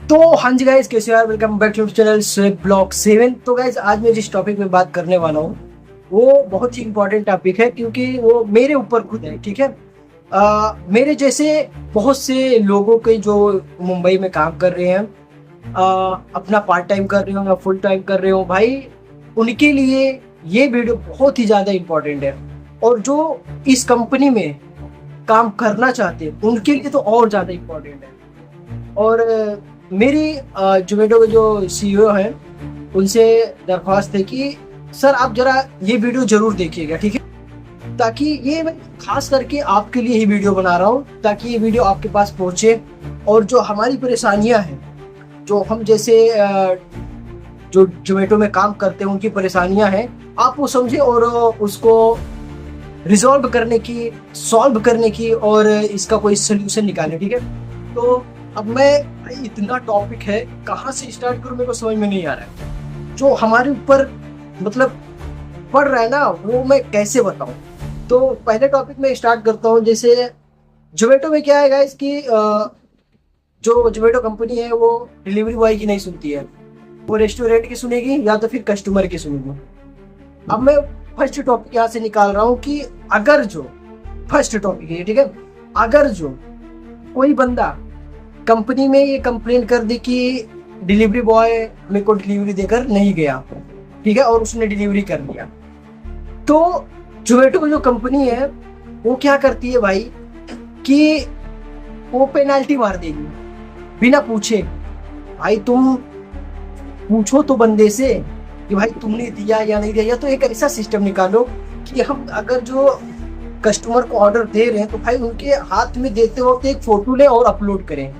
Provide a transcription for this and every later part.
तो हाँ जी गाइस, कैसे यार, welcome back to channel swag blog 7। तो गाइस आज मैं जिस टॉपिक में बात करने वाला हूँ वो बहुत ही इंपॉर्टेंट टॉपिक है, क्योंकि वो मेरे ऊपर खुद है। ठीक है, मेरे जैसे बहुत से लोगों के जो मुंबई में काम कर रहे हैं, अपना पार्ट टाइम कर रहे हो या फुल टाइम कर रहे हो भाई, उनके लिए ये वीडियो बहुत ही ज़्यादा इम्पोर्टेंट है। और जो इस कंपनी में काम करना चाहते हैं उनके लिए तो और ज़्यादा इम्पोर्टेंट है। और मेरी जोमेटो के जो सीईओ हैं उनसे दरख्वास्त है कि सर आप जरा ये वीडियो जरूर देखिएगा, ठीक है। ताकि ये मैं खास करके आपके लिए ही वीडियो बना रहा हूँ, ताकि ये वीडियो आपके पास पहुँचे और जो हमारी परेशानियाँ हैं, जो हम जैसे जो जोमेटो में काम करते हैं उनकी परेशानियाँ हैं, आप वो समझे और उसको रिजॉल्व करने की, सॉल्व करने की और इसका कोई सोल्यूशन निकाले। ठीक है, तो अब मैं इतना टॉपिक है, कहाँ से स्टार्ट करूँ मेरे को समझ में नहीं आ रहा है। जो हमारे ऊपर मतलब पड़ रहा है ना, वो मैं कैसे बताऊँ। तो पहले टॉपिक में स्टार्ट करता हूँ। जैसे जोमेटो में क्या है गाइस कि जो जोमेटो कंपनी है वो डिलीवरी बॉय की नहीं सुनती है, वो रेस्टोरेंट की सुनेगी या तो फिर कस्टमर की सुनेगी। अब मैं फर्स्ट टॉपिक यहाँ से निकाल रहा हूँ कि अगर जो फर्स्ट टॉपिक है, ठीक है, अगर जो कोई बंदा कंपनी में ये कंप्लेन कर दी कि डिलीवरी बॉय मेरे को डिलीवरी देकर नहीं गया, ठीक है, और उसने डिलीवरी कर दिया, तो जोमेटो की जो कंपनी है वो क्या करती है भाई कि वो पेनाल्टी मार देगी बिना पूछे। भाई तुम पूछो तो बंदे से कि भाई तुमने दिया या नहीं दिया, या तो एक ऐसा सिस्टम निकालो कि हम अगर जो कस्टमर को ऑर्डर दे रहे हैं तो भाई उनके हाथ में देते वक्त एक फोटो ले और अपलोड करें,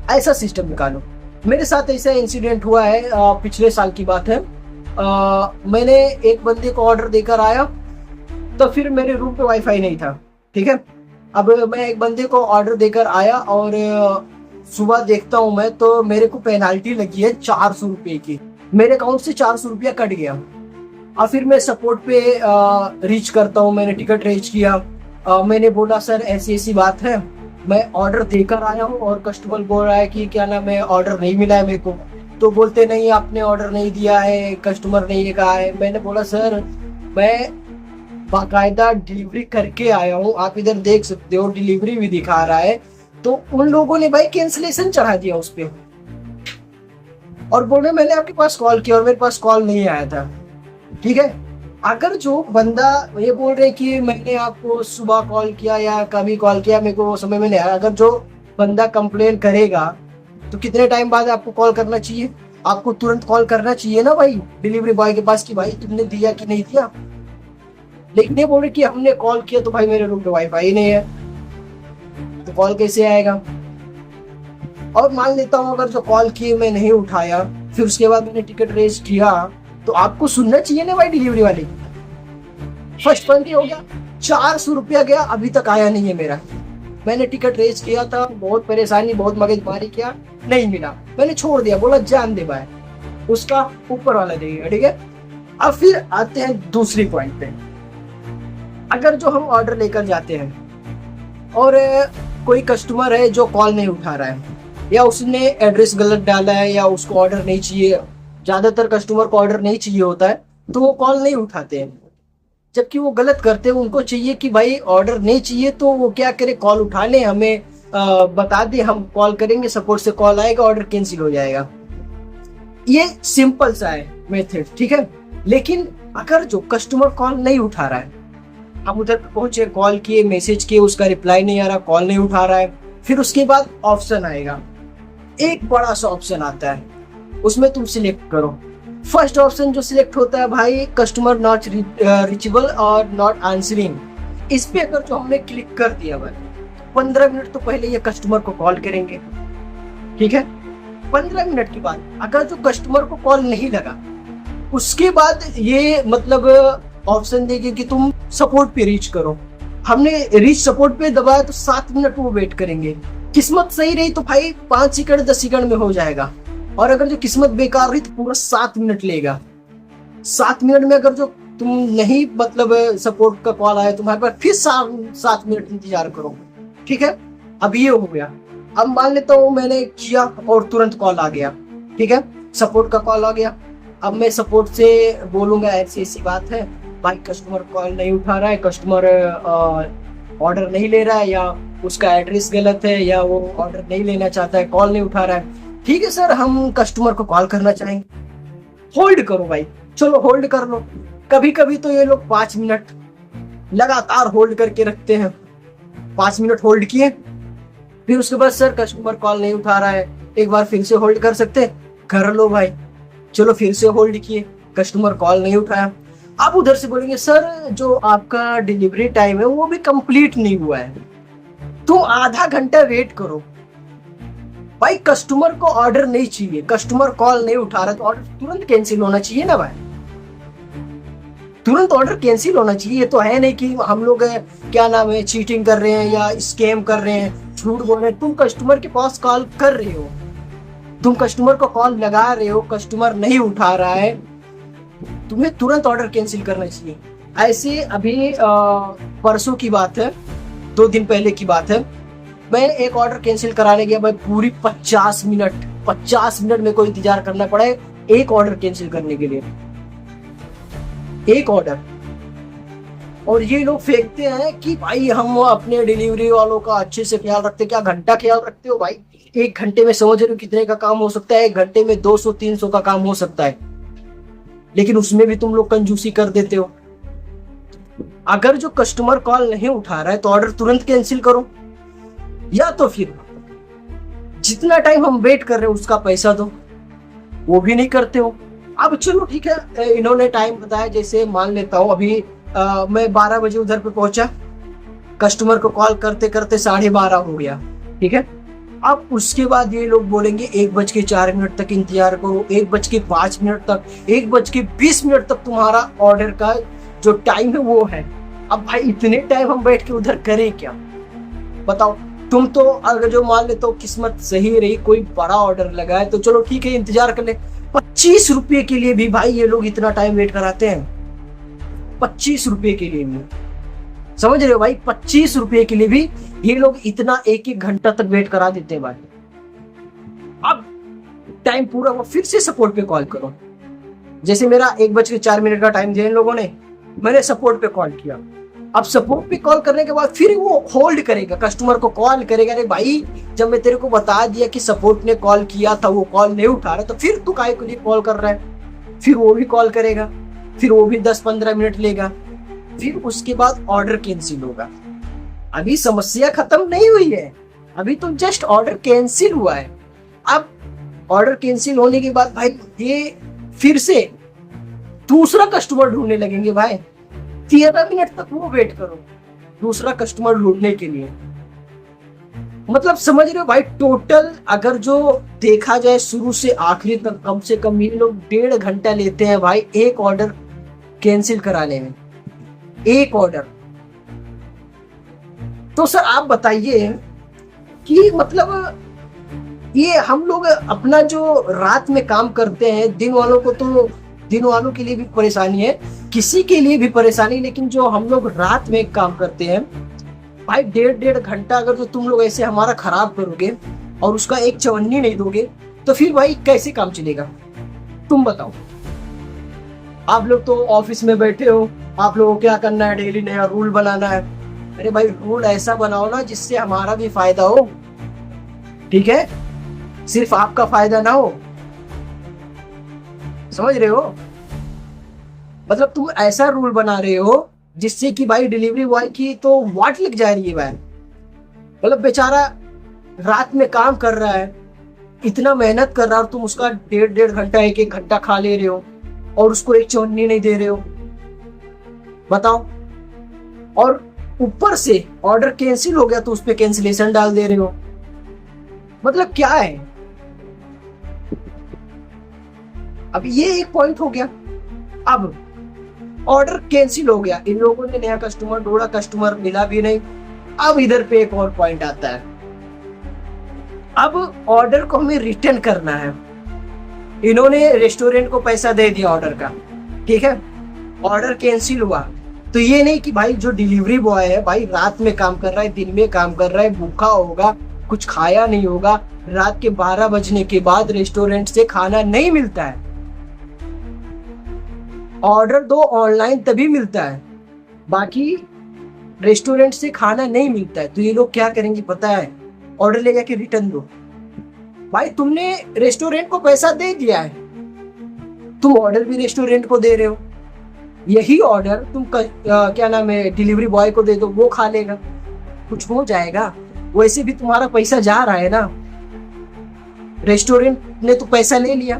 ऐसा सिस्टम निकालो। मेरे साथ ऐसा इंसिडेंट हुआ है, पिछले साल की बात है। मैंने एक बंदे को ऑर्डर देकर आया, तो फिर मेरे रूम पे वाईफाई नहीं था, ठीक है। अब मैं एक बंदे को ऑर्डर देकर आया और सुबह देखता हूँ मैं तो मेरे को पेनाल्टी लगी है 400 रुपये की। मेरे अकाउंट से 400 रुपया कट गया। और फिर मैं सपोर्ट पे रीच करता हूँ, मैंने टिकट रेज किया। मैंने बोला सर ऐसी ऐसी बात है, मैं ऑर्डर देकर आया हूँ और कस्टमर बोल रहा है कि क्या नाम है, ऑर्डर नहीं मिला है मेरे को। तो बोलते नहीं आपने ऑर्डर नहीं दिया है, कस्टमर नहीं कहा है। मैंने बोला सर मैं बाकायदा डिलीवरी करके आया हूँ, आप इधर देख सकते हो डिलीवरी भी दिखा रहा है। तो उन लोगों ने भाई कैंसिलेशन चढ़ा दिया उस पर और बोल रहे मैंने आपके पास कॉल किया और मेरे पास कॉल नहीं आया था, ठीक है। अगर जो बंदा ये बोल रहे कि मैंने आपको सुबह कॉल किया या कभी कॉल किया, मेरे को समझ में नहीं आया। अगर जो बंदा कंप्लेन करेगा तो कितने टाइम बाद आपको कॉल करना चाहिए? आपको तुरंत कॉल करना चाहिए ना भाई डिलीवरी बॉय के पास कि भाई तुमने दिया कि नहीं दिया। लेकिन ये बोल रहे कि हमने कॉल किया तो भाई मेरे रूम पे वाईफाई नहीं है, तो कॉल कैसे आएगा। और मान लेता हूँ अगर जो कॉल किए मैं नहीं उठाया, फिर उसके बाद मैंने टिकट रेज किया, तो आपको सुनना चाहिए ना भाई डिलीवरी वाले। फर्स्ट पॉइंट ये हो गया। 400 रुपया गया, अभी तक आया नहीं है मेरा। मैंने टिकट रेज किया था, बहुत परेशानी, बहुत मगजमारी किया, नहीं मिला, मैंने छोड़ दिया, बोला जान दे भाई, उसका ऊपर वाला देगा, ठीक है। अब फिर आते हैं दूसरी पॉइंट पे। अगर जो हम ऑर्डर लेकर जाते हैं और कोई कस्टमर है जो कॉल नहीं उठा रहा है, या उसने एड्रेस गलत डाला है, या उसको ऑर्डर नहीं चाहिए, ज्यादातर कस्टमर को ऑर्डर नहीं चाहिए होता है, तो वो कॉल नहीं उठाते हैं। जबकि वो गलत करते हैं, उनको चाहिए कि भाई ऑर्डर नहीं चाहिए तो वो क्या करे, कॉल उठा ले, हमें बता दे, हम कॉल करेंगे, सपोर्ट से कॉल आएगा, ऑर्डर कैंसिल हो जाएगा। ये सिंपल सा है मेथड, ठीक है। लेकिन अगर जो कस्टमर कॉल नहीं उठा रहा है, हम उधर पहुंचे, कॉल किए, मैसेज किए, उसका रिप्लाई नहीं आ रहा, कॉल नहीं उठा रहा है, फिर उसके बाद ऑप्शन आएगा, एक बड़ा सा ऑप्शन आता है, उसमें तुम सिलेक्ट करो। फर्स्ट ऑप्शन जो सिलेक्ट होता है भाई, कस्टमर नॉट रीचेबल और नॉट आंसरिंग। इस पे अगर जो हमने क्लिक कर दिया भाई, 15 मिनट तो पहले ये कस्टमर को कॉल करेंगे, ठीक है। 15 मिनट के बाद अगर जो कस्टमर को कॉल नहीं लगा, उसके बाद ये मतलब ऑप्शन देगी कि तुम सपोर्ट पे रीच करो। हमने रीच सपोर्ट पे दबाया तो 7 मिनट वो वेट करेंगे। किस्मत सही रही तो भाई 5 सेकंड 10 सेकंड में हो जाएगा, और अगर जो किस्मत बेकार रही तो पूरा 7 मिनट लेगा। 7 मिनट में अगर जो तुम नहीं मतलब सपोर्ट का कॉल आया तुम्हारे पास, फिर 7 मिनट इंतजार करो, ठीक है। अब ये हो गया। अब मान लेता हूँ मैंने किया और तुरंत कॉल आ गया, ठीक है, सपोर्ट का कॉल आ गया। अब मैं सपोर्ट से बोलूंगा ऐसी ऐसी बात है भाई, कस्टमर कॉल नहीं उठा रहा है, कस्टमर ऑर्डर नहीं ले रहा है, या उसका एड्रेस गलत है, या वो ऑर्डर नहीं लेना चाहता है, कॉल नहीं उठा रहा है। ठीक है सर, हम कस्टमर को कॉल करना चाहेंगे। होल्ड करो भाई, चलो होल्ड कर लो। कभी कभी तो ये लोग 5 मिनट लगातार होल्ड करके रखते हैं। 5 मिनट होल्ड किए, फिर उसके बाद सर कस्टमर कॉल नहीं उठा रहा है, एक बार फिर से होल्ड कर सकते, कर लो भाई। चलो फिर से होल्ड किए, कस्टमर कॉल नहीं उठाया। आप उधर से बोलेंगे सर जो आपका डिलीवरी टाइम है वो भी कंप्लीट नहीं हुआ है, तो आधा घंटा वेट करो। भाई कस्टमर को ऑर्डर नहीं चाहिए, कस्टमर कॉल नहीं उठा रहा तो ऑर्डर तुरंत कैंसिल होना चाहिए ना भाई, तुरंत ऑर्डर कैंसिल होना चाहिए। ये तो है नहीं कि हम लोग क्या नाम है चीटिंग कर रहे हैं या स्कैम कर रहे हैं, झूठ बोल रहे हैं। तुम कस्टमर के पास कॉल कर रहे हो, तुम कस्टमर को कॉल लगा रहे हो, कस्टमर नहीं उठा रहा है, तुम्हें तुरंत ऑर्डर कैंसिल करना चाहिए। ऐसे अभी परसों की बात है, 2 दिन पहले की बात है, मैं एक ऑर्डर कैंसिल कराने गया भाई, पूरी 50 मिनट मेरे को इंतजार करना पड़ा है एक ऑर्डर कैंसिल करने के लिए, एक ऑर्डर। और ये लोग फेंकते हैं कि भाई हम अपने डिलीवरी वालों का अच्छे से ख्याल रखते। क्या घंटा ख्याल रखते हो भाई? 1 घंटे में समझ रहे हो कितने का काम हो सकता है? 1 घंटे में 200-300 का काम हो सकता है, लेकिन उसमें भी तुम लोग कंजूसी कर देते हो। अगर जो कस्टमर कॉल नहीं उठा रहा है तो ऑर्डर तुरंत कैंसिल करो, या तो फिर जितना टाइम हम वेट कर रहे हैं उसका पैसा दो, वो भी नहीं करते हो। अब चलो ठीक है, इन्होंने टाइम बताया, जैसे मान लेता हूँ अभी मैं 12 बजे उधर पे पहुंचा, कस्टमर को कॉल करते करते 12:30 हो गया, ठीक है। अब उसके बाद ये लोग बोलेंगे 1:04 तक इंतजार करो, 1:05 तक, 1:20 तक तुम्हारा ऑर्डर का जो टाइम है वो है। अब भाई इतने टाइम हम बैठ के उधर करें क्या, बताओ? तुम तो अगर जो मान लेते हो किस्मत सही रही, कोई बड़ा ऑर्डर लगा है तो चलो ठीक है इंतजार कर ले। 25 रुपए के लिए भी भाई ये लोग इतना टाइम वेट कराते हैं, 25 रुपए के लिए भी, समझ रहे हो भाई? 25 रुपए के लिए भी ये लोग इतना 1-1 घंटा तक वेट करा देते हैं भाई। अब टाइम पूरा हुआ, फिर से सपोर्ट पे कॉल करो। जैसे मेरा 1:04 का टाइम दिया इन लोगों ने, मैंने सपोर्ट पे कॉल किया। अब सपोर्ट पे कॉल करने के बाद फिर वो होल्ड करेगा, कस्टमर को कॉल करेगा। अरे भाई जब मैं तेरे को बता दिया कि सपोर्ट ने कॉल किया था, वो कॉल नहीं उठा रहा, तो फिर तू काहे के लिए कॉल कर रहा है? फिर वो भी कॉल करेगा, फिर वो भी 10-15 मिनट लेगा, फिर उसके बाद ऑर्डर कैंसिल होगा। अभी समस्या खत्म नहीं हुई है, अभी तो जस्ट ऑर्डर कैंसिल हुआ है। अब ऑर्डर कैंसिल होने के बाद भाई ये फिर से दूसरा कस्टमर ढूंढने लगेंगे भाई। 13 मिनट तक वो वेट करो दूसरा कस्टमर ढूंढने के लिए। मतलब समझ रहे हो भाई, टोटल अगर जो देखा जाए शुरू से आखिरी तक कम से कम ये लोग 1.5 घंटा लेते हैं भाई एक ऑर्डर कैंसिल कराने में, एक ऑर्डर। तो सर आप बताइए कि मतलब ये हम लोग अपना जो रात में काम करते हैं, दिन वालों को तो दिन वालों के लिए भी परेशानी है, किसी के लिए भी परेशानी, लेकिन जो हम लोग रात में काम करते हैं भाई 1.5 घंटा अगर तो तुम लोग ऐसे हमारा खराब करोगे और उसका एक चवन्नी नहीं दोगे तो फिर भाई कैसे काम चलेगा? तुम बताओ। आप लोग तो ऑफिस में बैठे हो, आप लोगों को क्या करना है, डेली नया रूल बनाना है। अरे भाई रूल ऐसा बनाओ ना जिससे हमारा भी फायदा हो, ठीक है, सिर्फ आपका फायदा ना हो, समझ रहे हो? मतलब तुम ऐसा रूल बना रहे हो जिससे कि भाई डिलीवरी बॉय की तो वाट लग जा रही है भाई। मतलब बेचारा रात में काम कर रहा है, इतना मेहनत कर रहा है, और तुम उसका 1.5 घंटा 1-1 घंटा खा ले रहे हो और उसको एक चवन्नी नहीं दे रहे हो, बताओ। और ऊपर से ऑर्डर कैंसिल हो गया तो उस पर कैंसिलेशन डाल दे रहे हो, मतलब क्या है? अब ये एक पॉइंट हो गया। अब ऑर्डर कैंसिल हो गया, इन लोगों ने नया कस्टमर ढूंढा, कस्टमर मिला भी नहीं। अब इधर पे एक और पॉइंट आता है, अब ऑर्डर को हमें रिटर्न करना है। इन्होंने रेस्टोरेंट को पैसा दे दिया ऑर्डर का, ठीक है, ऑर्डर कैंसिल हुआ तो ये नहीं कि भाई जो डिलीवरी बॉय है भाई रात में काम कर रहा है, दिन में काम कर रहा है, भूखा होगा, कुछ खाया नहीं होगा, रात के 12 बजने के बाद रेस्टोरेंट से खाना नहीं मिलता है। ऑर्डर दो ऑनलाइन तभी मिलता है, बाकी रेस्टोरेंट से खाना नहीं मिलता है। तो ये लोग क्या करेंगे पता है, ऑर्डर ले जाके रिटर्न दो। भाई तुमने रेस्टोरेंट को पैसा दे दिया है, तुम ऑर्डर भी रेस्टोरेंट को दे रहे हो, यही ऑर्डर तुम क्या नाम है डिलीवरी बॉय को दे दो, वो खा लेगा, कुछ हो जाएगा। वैसे भी तुम्हारा पैसा जा रहा है ना, रेस्टोरेंट ने तो पैसा ले लिया,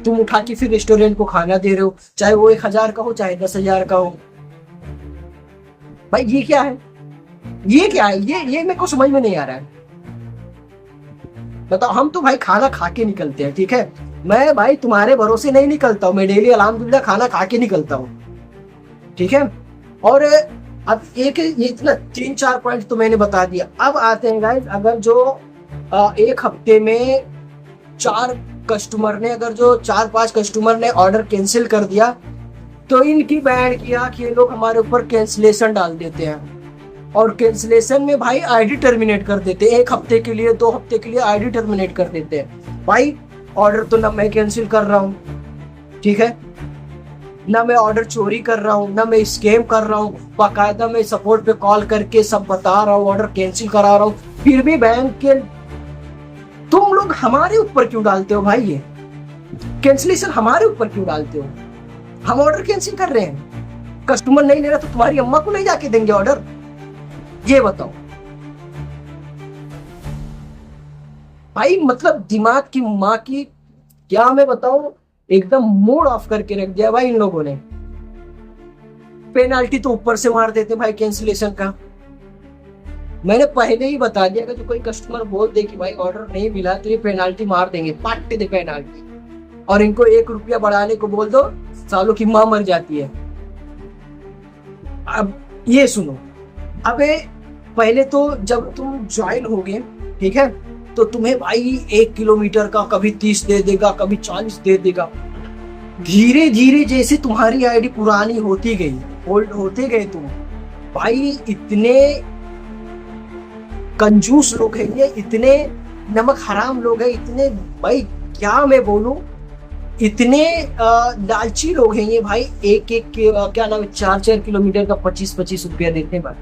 तुम उठा के फिर रेस्टोरेंट को खाना दे रहे हो, चाहे वो 1,000 का हो चाहे 10,000 का हो। भाई ये क्या है, ये क्या है, ये मेरे को समझ में नहीं आ रहा है। बताओ, हम तो भाई खाना खा के निकलते हैं, ठीक है, मैं भाई तुम्हारे भरोसे नहीं निकलता हूँ, मैं डेली अल्हम्दुलिल्लाह खाना खा के निकलता हूँ, ठीक है। और अब एक ये इतना 3-4 पॉइंट तो मैंने बता दिया। अब आते हैं गाइस, अगर जो एक हफ्ते में 4-5 कस्टमर ने ऑर्डर कैंसिल कर दिया, तो इनकी बैंड की आंख, ये लोग हमारे ऊपर कैंसिलेशन डाल देते हैं। और कैंसिलेशन में भाई आईडी टर्मिनेट कर देते हैं, 1 हफ्ते के लिए 2 हफ्ते के लिए आईडी टर्मिनेट कर देते हैं। भाई ऑर्डर तो ना मैं कैंसिल कर रहा हूँ, ठीक है, ना मैं ऑर्डर चोरी कर रहा हूँ, ना मैं स्कैम कर रहा हूँ, बाकायदा मैं सपोर्ट पे कॉल करके सब बता रहा हूँ, ऑर्डर कैंसिल करा रहा हूँ, फिर भी बैंक के तुम लोग हमारे ऊपर क्यों डालते हो भाई, ये कैंसिलेशन हमारे ऊपर क्यों डालते हो। हम ऑर्डर कैंसिल कर रहे हैं, कस्टमर नहीं ले रहा तो तुम्हारी अम्मा को नहीं जाके देंगे ऑर्डर, ये बताओ भाई। मतलब दिमाग की माँ की क्या मैं बताऊं, एकदम मूड ऑफ करके रख दिया भाई इन लोगों ने। पेनाल्टी तो ऊपर से मार देते भाई कैंसिलेशन का। मैंने पहले ही बता दिया कि जो कोई कस्टमर बोल दे कि भाई ऑर्डर नहीं मिला तो ये पेनाल्टी मार देंगे, पाट दे पेनाल्टी, और इनको 1 रुपया बढ़ाने को बोल दो, सालों की माँ मर जाती है। अब ये सुनो, अबे पहले तो जब तुम ज्वाइन होगे, ठीक है, तो तुम्हें भाई 1 किलोमीटर का कभी 30 दे देगा, कभी 40 दे देगा। धीरे धीरे जैसे तुम्हारी आईडी पुरानी होती गई, ओल्ड होते गए तुम, भाई इतने कंजूस लोग हैं ये, इतने नमक हराम लोग हैं, इतने भाई क्या मैं बोलूं, इतने लालची लोग हैं ये भाई। एक क्या नाम है 4-4 किलोमीटर का 25-25 रुपया देते हैं भाई,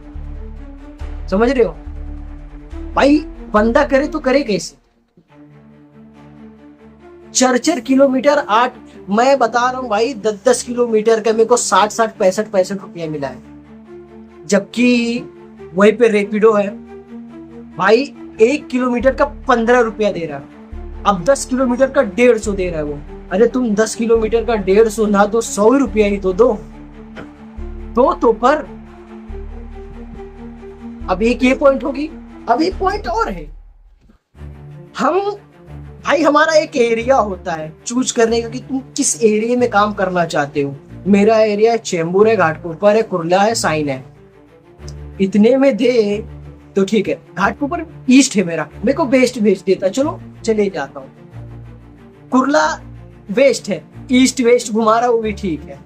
समझ रहे हो भाई। बंदा करे तो करे कैसे, 4-4 किलोमीटर 8, मैं बता रहा हूं भाई 10-10 किलोमीटर का मेरे को 60-60 65 रुपया मिला है, जबकि वहीं पे रेपिडो है भाई 1 किलोमीटर का 15 रुपया दे रहा है, अब 10 किलोमीटर का 150 दे रहा है वो। अरे तुम 10 किलोमीटर का 150 ना दो, 100 रुपया ही तो दो तो पर। अब एक ये पॉइंट होगी, अब एक पॉइंट और है, हम भाई हमारा एक एरिया होता है चूज करने का कि तुम किस एरिया में काम करना चाहते हो। मेरा एरिया है चेंबूर है, घाटकोपर है, कुर्ला है, साइन है, इतने में दे तो ठीक है। घाटकोपर ईस्ट है मेरा, मेरे को वेस्ट भेज देता, चलो चले जाता हूँ। कुर्ला वेस्ट है, ईस्ट वेस्ट घुमा रहा वो भी ठीक है,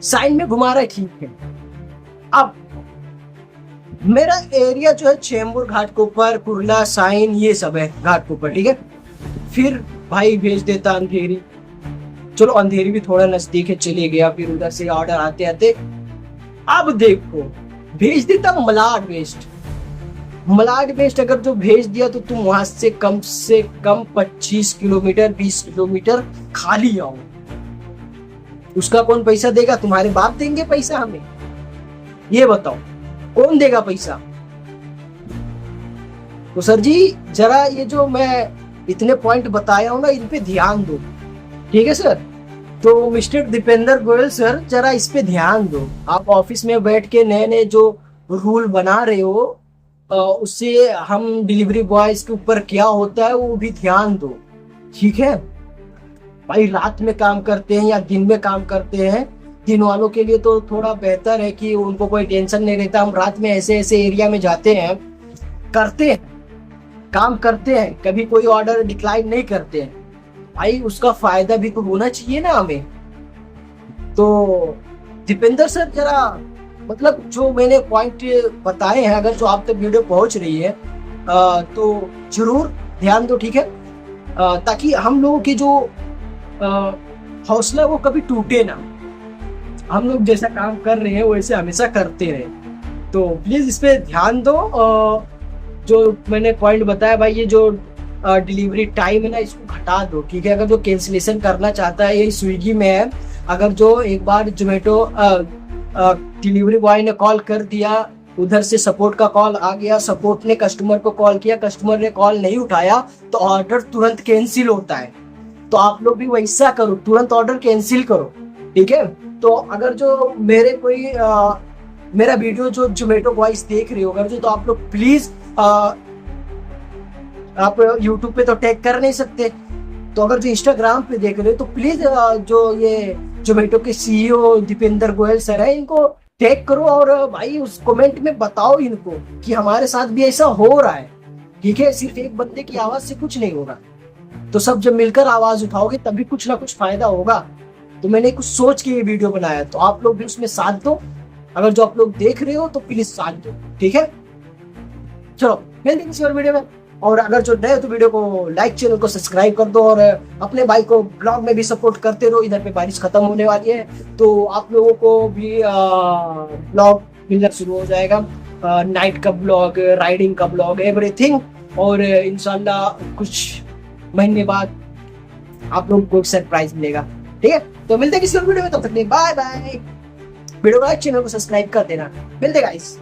साइन में घुमा रहा है ठीक है। अब मेरा एरिया जो है चेंबूर, घाटकोपर, कुर्ला, साइन, ये सब है घाटकोपर, ठीक है। फिर भाई भेज देता अंधेरी, चलो अंधेरी भी थोड़ा नजदीक है, चले गया, फिर उधर से ऑर्डर आते आते अब देखो भेज देता मलाड वेस्ट। मलाड वेस्ट अगर जो भेज दिया तो तुम वहां से कम 25 किलोमीटर 20 किलोमीटर खाली आओ, उसका कौन पैसा देगा, तुम्हारे बाप देंगे पैसा हमें, ये बताओ कौन देगा पैसा। तो सर जी जरा ये जो मैं इतने पॉइंट बताया हूं ना, इन पे ध्यान दो, ठीक है सर। तो मिस्टर दीपेंद्र गोयल सर जरा इस पे ध्यान दो, आप ऑफिस में बैठ के नए नए जो रूल बना रहे हो उससे हम डिलीवरी बॉयज के ऊपर क्या होता है वो भी ध्यान दो, ठीक है भाई। रात में काम करते हैं या दिन में काम करते हैं, दिन वालों के लिए तो थोड़ा बेहतर है कि उनको कोई टेंशन नहीं रहता। हम रात में ऐसे ऐसे एरिया में जाते हैं, करते हैं, काम करते हैं, कभी कोई ऑर्डर डिक्लाइन नहीं करते हैं भाई, उसका फायदा भी तो होना चाहिए ना हमें। तो दीपेंद्र सर जरा मतलब जो मैंने पॉइंट बताए हैं, अगर जो आप तक वीडियो पहुंच रही है तो जरूर ध्यान दो, ठीक है, ताकि हम लोगों की जो हौसला वो कभी टूटे ना। हम लोग जैसा काम कर रहे हैं वैसे हमेशा करते रहे। तो प्लीज इस पे ध्यान दो। जो मैंने पॉइंट बताया भाई, ये जो डिलीवरी टाइम है ना, इसको घटा दो, ठीक है। अगर जो कैंसिलेशन करना चाहता है, ये स्विगी में है, अगर जो एक बार जोमेटो डिलीवरी बॉय ने कॉल कर दिया, उधर से सपोर्ट का कॉल आ गया, सपोर्ट ने कस्टमर को कॉल किया, कस्टमर ने कॉल नहीं उठाया, तो ऑर्डर तुरंत कैंसिल होता है। तो आप लोग भी वैसा करो, तुरंत ऑर्डर कैंसिल करो, ठीक है। तो अगर जो मेरे कोई मेरा वीडियो जो जोमेटो बॉयज देख रहे हो, अगर जो, तो आप लोग प्लीज, आप यूट्यूब पे तो टैग कर नहीं सकते, तो अगर जो इंस्टाग्राम पे देख रहे हो तो प्लीज जो ये जोमेटो के सीईओ दीपेंद्र गोयल सर है, इनको टैग करो और भाई उस कमेंट में बताओ इनको कि हमारे साथ भी ऐसा हो रहा है, ठीक है। सिर्फ एक बंदे की आवाज से कुछ नहीं होगा, तो सब जब मिलकर आवाज उठाओगे तभी कुछ ना कुछ फायदा होगा। तो मैंने कुछ सोच के ये वीडियो बनाया, तो आप लोग भी उसमें साथ दो। अगर जो आप लोग देख रहे हो तो प्लीज साथ दो, ठीक है। चलो मिलते हैं किसी और वीडियो में। और अगर जो नए हो तो वीडियो को लाइक, चैनल को सब्सक्राइब कर दो, और अपने भाई को ब्लॉग में भी सपोर्ट करते रहो। इधर पे बारिश खत्म होने वाली है, तो आप लोगों को भी ब्लॉग मिलना शुरू हो जाएगा, नाइट का ब्लॉग, राइडिंग का ब्लॉग, एवरीथिंग। और इंशाल्लाह कुछ महीने बाद आप लोगों को सरप्राइज मिलेगा, ठीक है। तो मिलते हैं किसी और वीडियो में, तब तक बाय बाय। वीडियो को लाइक, चैनल को सब्सक्राइब कर देना। मिलते गाइस।